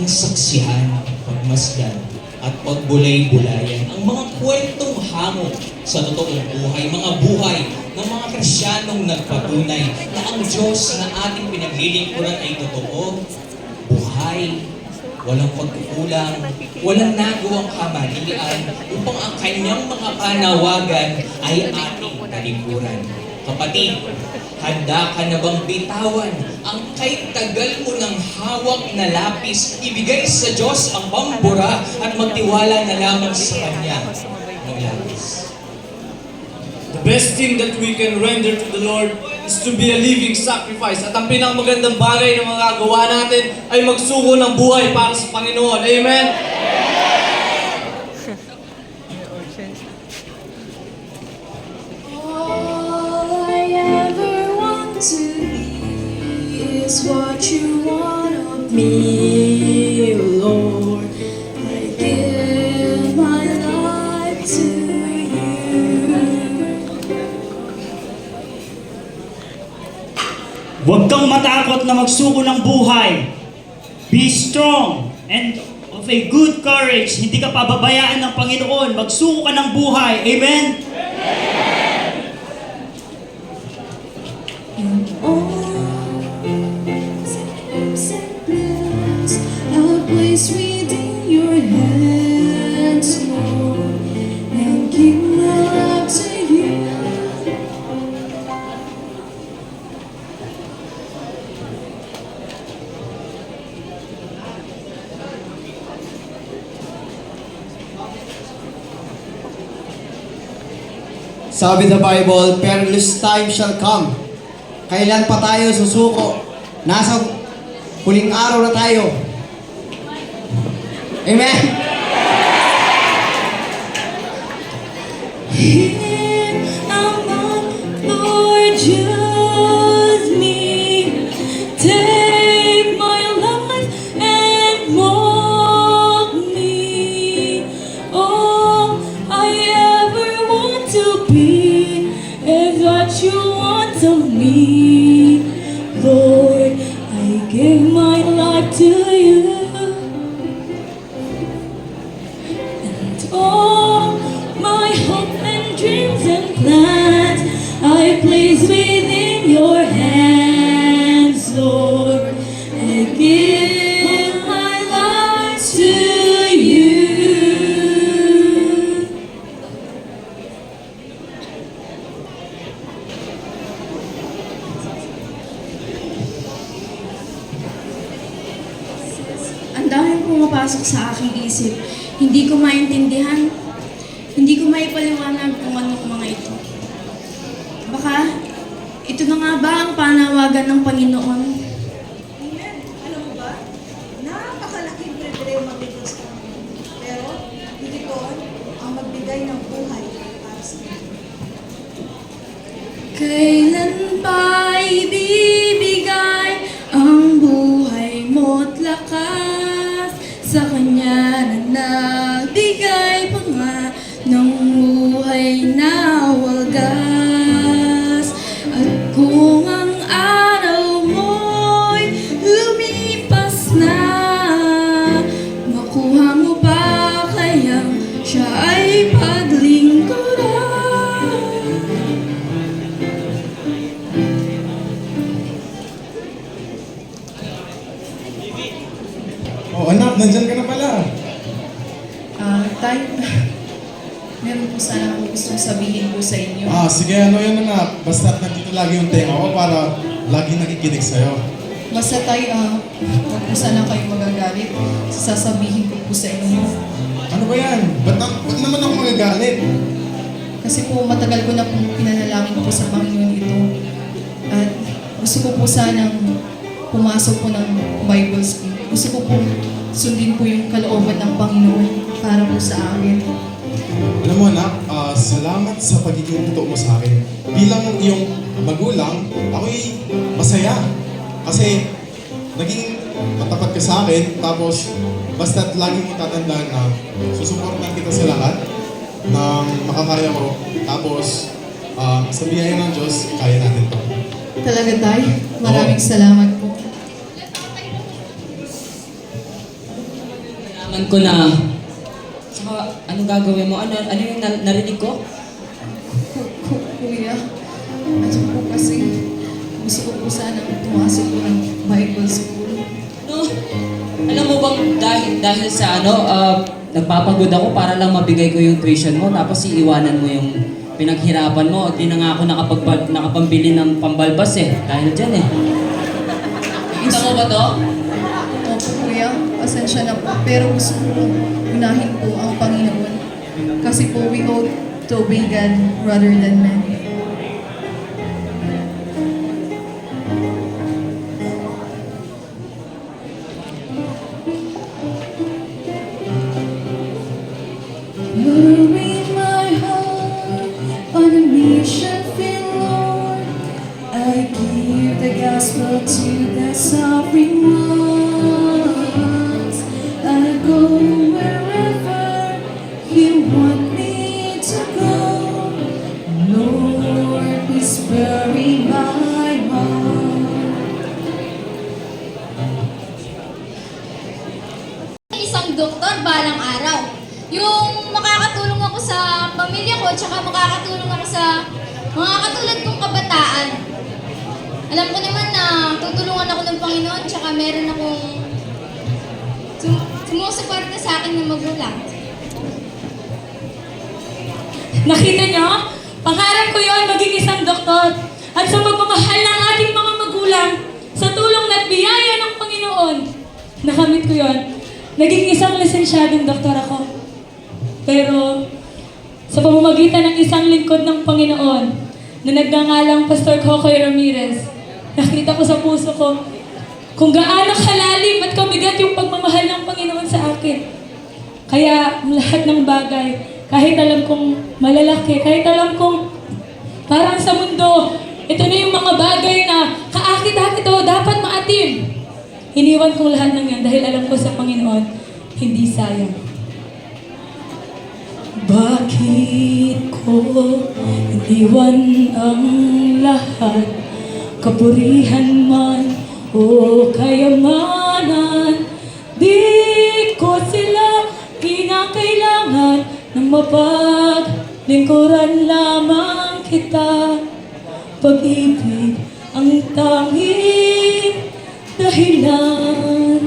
saksihan, pagmasdan, at pagbulay-bulayan ang mga kwentong hango sa totoong buhay, mga buhay ng mga Kristiyanong nagpatunay na ang Diyos na ating pinaglilingkuran ay totoo, buhay, walang pagkukulang, walang nagawang kamalian upang ang kanyang mga panawagan ay ating talikuran. Kapatid, handa ka na bang bitawan ang kay tagal mo ng hawak na lapis, ibigay sa Diyos ang pambura at magtiwala na lamang sa Kanya ng lapis? The best thing that we can render to the Lord is to be a living sacrifice. At ang pinakamagandang bagay na magagawa natin ay magsuko ng buhay para sa Panginoon. Amen? All I ever want to be is what you want of me, Lord. I give my life to you. Huwag kang matakot na magsuko ng buhay. Be strong and of a good courage. Hindi ka pababayaan ng Panginoon. Magsuko ka ng buhay. Amen? And all hopes and plans are placed within your hands, Lord, and give my love to you. Sabi the Bible, perilous time shall come. Kailan pa tayo susuko? Nasa huling araw na tayo. Amen? Here am I, Lord, use me. Take my life and mold me. All I ever want to be is what you want of me. Lord, I give my life to you. And all my hope and dreams and plans I place within your hands, Lord. I give my life to you. Ang daming pumapasok sa aking isip. Hindi ko maintindihan. Hindi ko maipaliwanag kung anong mga ito. Baka, ito na nga ba ang panawagan ng Panginoon? Amen. Alam mo ba? Napakalaking problema dito sa amin. Pero, ito ang magbigay ng buhay para sa amin. Kailan pa ibibigay ang buhay mo't lakas sa Kanya na nagbigay pa nga ng buhay na wagas? At kung ang araw mo'y lumipas na, makuha mo ba kayang siya ay paglingkuran? Oh, anak, nandyan ka na pala. Tay, meron po sana akong gustong sabihin po sa inyo. Sige, ano yan anak. Basta nandito lagi yung tenga ko para lagi nakikinig sa'yo. Basta tay, huwag po sana kayo magagalit. Sasabihin ko po sa inyo. Ano ba yan? Ba't naman ako magagalit? Kasi po matagal ko na po pinanalangin po sa Panginoon ito. At gusto ko po sanang pumasok po ng Bible school. Gusto ko po sundin po yung kalooban ng Panginoon para po sa akin. Alam mo anak, salamat sa pagiging totoo mo sa akin. Bilang iyong magulang, ako'y masaya. Kasi naging matapat ka sa akin, tapos basta't lagi mo tatandaan na susuportan kita sa lahat ng makakaya ko. Tapos sa biyaya ng Diyos, kaya natin to. Talaga tay, maraming salamat po. Alam ko na... Saka, anong gagawin mo? Ano yung narinig ko? Kuya, ano po kasi gusto ko po sana pumasok po ng Bible school. No? Alam mo bang dahil sa nagpapagod ako para lang mabigay ko yung tuition mo, tapos iiwanan mo yung pinaghirapan mo. Di na nga ako nakapambili ng pambalbas dahil dyan Kita mo ba to? Opo kuya, pasensya na po. Pero gusto ko unahin po ang Panginoon. Kasi po we ought to obey God rather than man. You're in my heart on a mission field, Lord. I give the gospel to the suffering ones. I go wherever you want me to go. Lord, please bury my heart. Isang doktor balang araw. Yung makakatulong ako sa pamilya ko, tsaka makakatulong ako sa mga katulad kong kabataan. Alam ko naman na tutulungan ako ng Panginoon, tsaka meron akong sumusuporta sa akin ng magulang. Nakita niyo? Pangarap ko yon maging isang doktor. At sa pagmamahal ng ating mga magulang, sa tulong at biyaya ng Panginoon, nakamit ko yon. Naging isang lisensyadong doktor ako. Pero sa pamamagitan ng isang lingkod ng Panginoon na nagngangalang Pastor Cocoy Ramirez, nakita ko sa puso ko kung gaano kalalim at kabigat yung pagmamahal ng Panginoon sa akin. Kaya ang lahat ng bagay, kahit alam kong malalaki, kahit alam kong parang sa mundo, ito na yung mga bagay na kaakit-akit o dapat maatim. Iniwan kong lahat ng yan dahil alam ko sa Panginoon, hindi sayang. Bakit ko iniwan ang lahat, kapurihan man o kayamanan? Di ko sila kinakailangan na mapaglingkuran lamang kita. Pag-ibig ang tanging dahilan.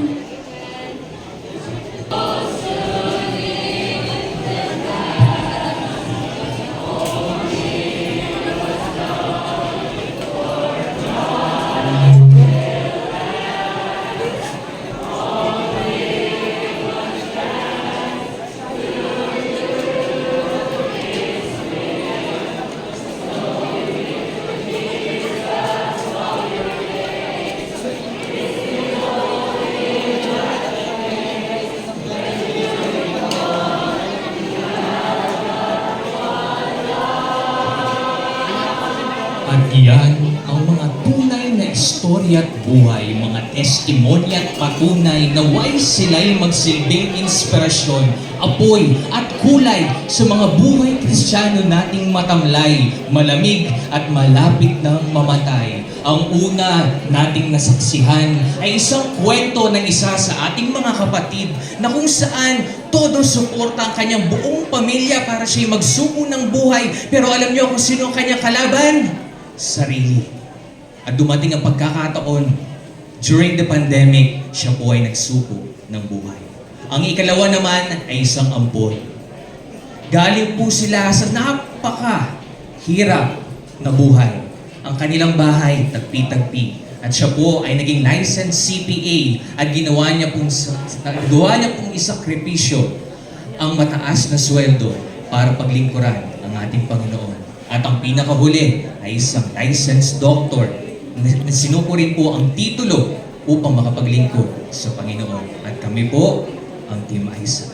At iyan ang mga tunay na istorya at buhay, mga testimonya at patunay na naway sila'y magsilbing inspirasyon, apoy at kulay sa mga buhay Kristiyano nating matamlay, malamig at malapit ng mamatay. Ang una nating nasaksihan ay isang kwento ng isa sa ating mga kapatid na kung saan todo suporta ang kanyang buong pamilya para siya'y magsuko ng buhay. Pero alam niyo kung sino ang kanyang kalaban? Sarili. At dumating ang pagkakataon, during the pandemic, siya po ay nagsuko ng buhay. Ang ikalawa naman ay isang ampon. Galing po sila sa napakahirap na buhay. Ang kanilang bahay, tagpi-tagpi. At siya po ay naging licensed CPA at ginawa niya pong isakripisyo ang mataas na sweldo para paglingkuran ang ating Panginoon. At ang pinakahuli ay isang licensed doctor na sinuko rin po ang titulo upang makapaglingkod sa Panginoon. At kami po ang Team Isa.